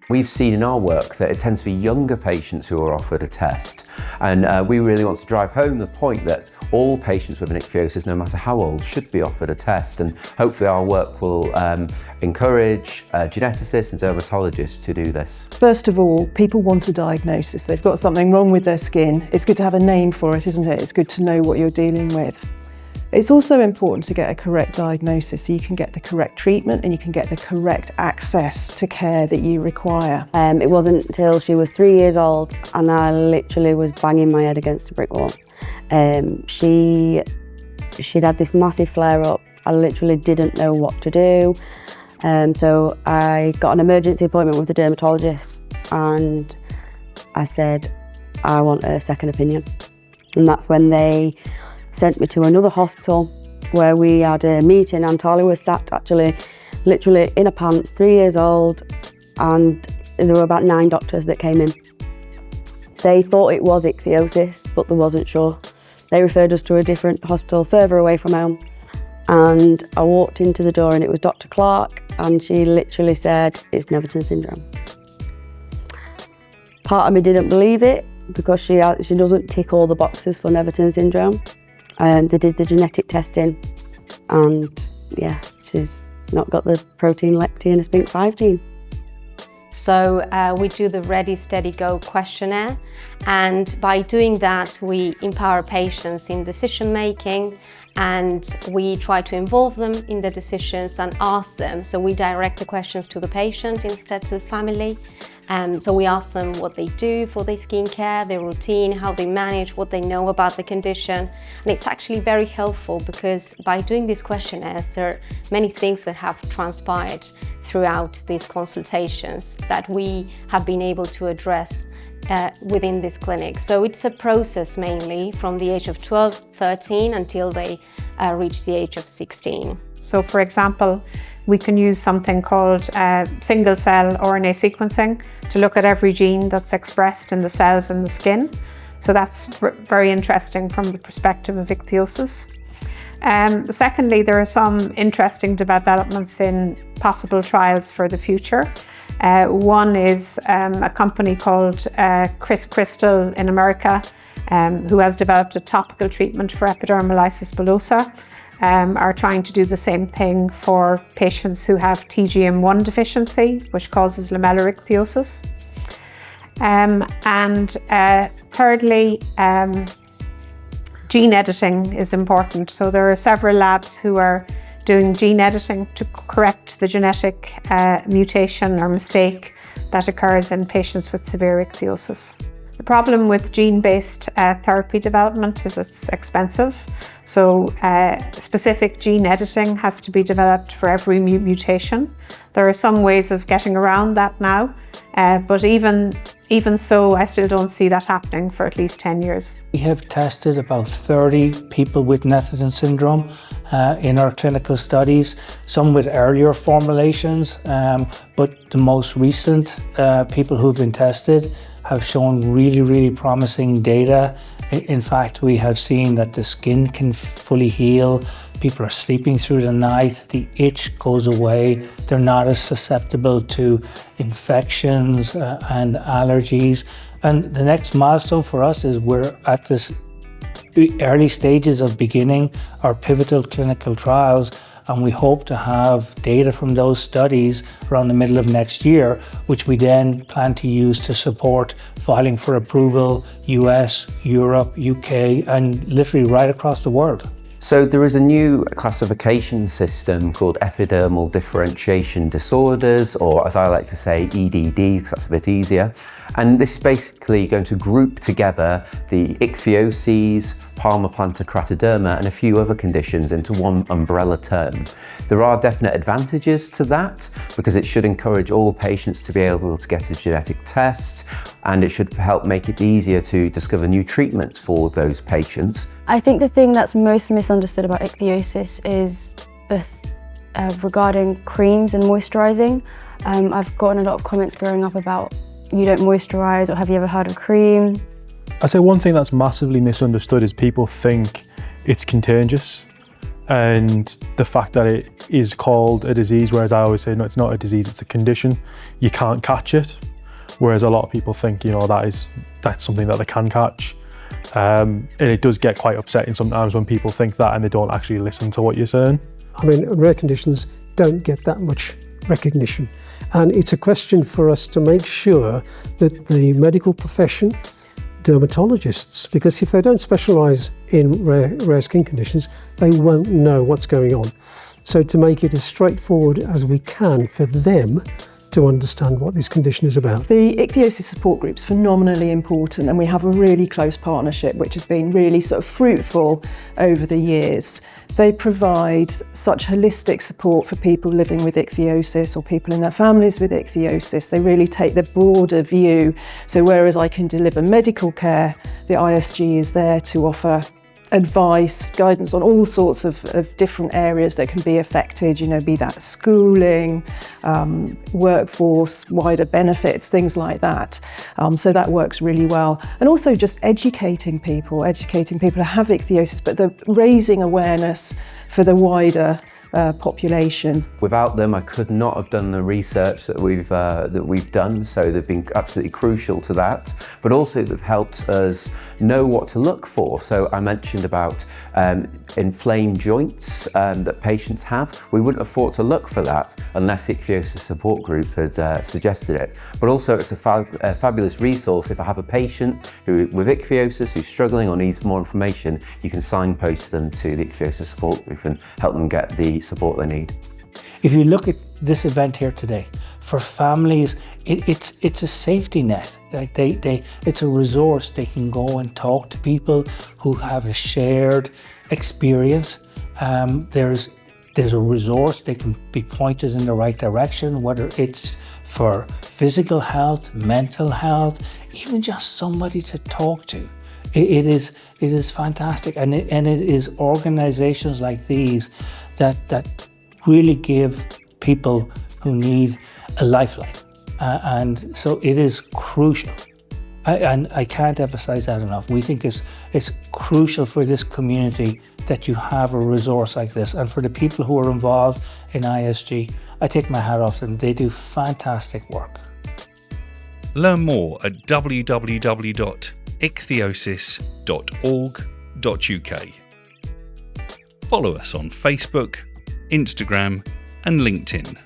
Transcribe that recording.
We've seen in our work that it tends to be younger patients who are offered a test, and we really want to drive home the point that all patients with an ichthyosis, no matter how old, should be offered a test, and hopefully our work will encourage geneticists and dermatologists to do this. First of all, people want a diagnosis. They've got something wrong with their skin. It's good to have a name for it, isn't it? It's good to know what you're dealing with. It's also important to get a correct diagnosis so you can get the correct treatment and you can get the correct access to care that you require. It wasn't until she was 3 years old and I literally was banging my head against a brick wall. She'd had this massive flare-up. I literally didn't know what to do. So I got an emergency appointment with the dermatologist and I said, I want a second opinion. And that's when they sent me to another hospital where we had a meeting and Tali was sat actually literally in her pants, 3 years old, and there were about 9 doctors that came in. They thought it was ichthyosis, but they wasn't sure. They referred us to a different hospital further away from home. And I walked into the door and it was Dr. Clark, and she literally said, it's Netherton syndrome. Part of me didn't believe it because she doesn't tick all the boxes for Netherton syndrome. They did the genetic testing and yeah, she's not got the protein lectin and a SPINK5 gene. So we do the Ready, Steady, Go questionnaire, and by doing that we empower patients in decision making and we try to involve them in the decisions and ask them. So we direct the questions to the patient instead to the family. So we ask them what they do for their skincare, their routine, how they manage, what they know about the condition. And it's actually very helpful because by doing these questionnaires, there are many things that have transpired throughout these consultations that we have been able to address within this clinic. So it's a process mainly from the age of 12, 13 until they reach the age of 16. So for example, we can use something called single cell RNA sequencing to look at every gene that's expressed in the cells in the skin. So that's very interesting from the perspective of ichthyosis. Secondly, there are some interesting developments in possible trials for the future. One is a company called Crystal in America, who has developed a topical treatment for epidermolysis bullosa, are trying to do the same thing for patients who have TGM1 deficiency, which causes lamellar ichthyosis. Thirdly, gene editing is important. So there are several labs who are doing gene editing to correct the genetic mutation or mistake that occurs in patients with severe ichthyosis. The problem with gene-based therapy development is it's expensive. So specific gene editing has to be developed for every mutation. There are some ways of getting around that now, but even so, I still don't see that happening for at least 10 years. We have tested about 30 people with Netherton syndrome in our clinical studies, some with earlier formulations, but the most recent people who've been tested have shown really promising data. In fact, we have seen that the skin can fully heal, people are sleeping through the night, the itch goes away, they're not as susceptible to infections and allergies. And the next milestone for us is we're at this early stages of beginning our pivotal clinical trials, and we hope to have data from those studies around the middle of next year, which we then plan to use to support filing for approval US, Europe, UK, and literally right across the world. So there is a new classification system called epidermal differentiation disorders, or as I like to say, EDD, because that's a bit easier. And this is basically going to group together the ichthyoses, palmoplantar keratoderma, and a few other conditions into one umbrella term. There are definite advantages to that because it should encourage all patients to be able to get a genetic test, and it should help make it easier to discover new treatments for those patients. I think the thing that's most misunderstood about ichthyosis is regarding creams and moisturising. I've gotten a lot of comments growing up about you don't moisturise, or have you ever heard of cream? I say one thing that's massively misunderstood is people think it's contagious. and the fact that it is called a disease, whereas I always say, no, it's not a disease, it's a condition. You can't catch it. Whereas a lot of people think, you know, that's something that they can catch. And it does get quite upsetting sometimes when people think that and they don't actually listen to what you're saying. I mean, rare conditions don't get that much recognition. And it's a question for us to make sure that the medical profession, dermatologists, because if they don't specialise in rare skin conditions, they won't know what's going on. So to make it as straightforward as we can for them to understand what this condition is about. The Ichthyosis support group's phenomenally important, and we have a really close partnership which has been really sort of fruitful over the years. They provide such holistic support for people living with ichthyosis or people in their families with ichthyosis. They really take the broader view. So whereas I can deliver medical care, the ISG is there to offer advice, guidance on all sorts of different areas that can be affected, you know, be that schooling, workforce, wider benefits, things like that. So that works really well. And also just educating people who have ichthyosis, but the raising awareness for the wider population. Without them, I could not have done the research that we've done. So they've been absolutely crucial to that. But also they've helped us know what to look for. So I mentioned about inflamed joints that patients have. We wouldn't have thought to look for that unless the Ichthyosis support group had suggested it. But also it's a fabulous resource. If I have a patient with ichthyosis who's struggling or needs more information, you can signpost them to the Ichthyosis support group and help them get the support they need. If you look at this event here today, for families, it's a safety net. Like it's a resource. They can go and talk to people who have a shared experience. There's a resource. They can be pointed in the right direction, whether it's for physical health, mental health, even just somebody to talk to. It is fantastic, and it is organizations like these that really give people who need a lifeline, and so it is crucial. And I can't emphasize that enough. We think it's crucial for this community that you have a resource like this, and for the people who are involved in ISG, I take my hat off to them. They do fantastic work. Learn more at www.ichthyosis.org.uk. Follow us on Facebook, Instagram and LinkedIn.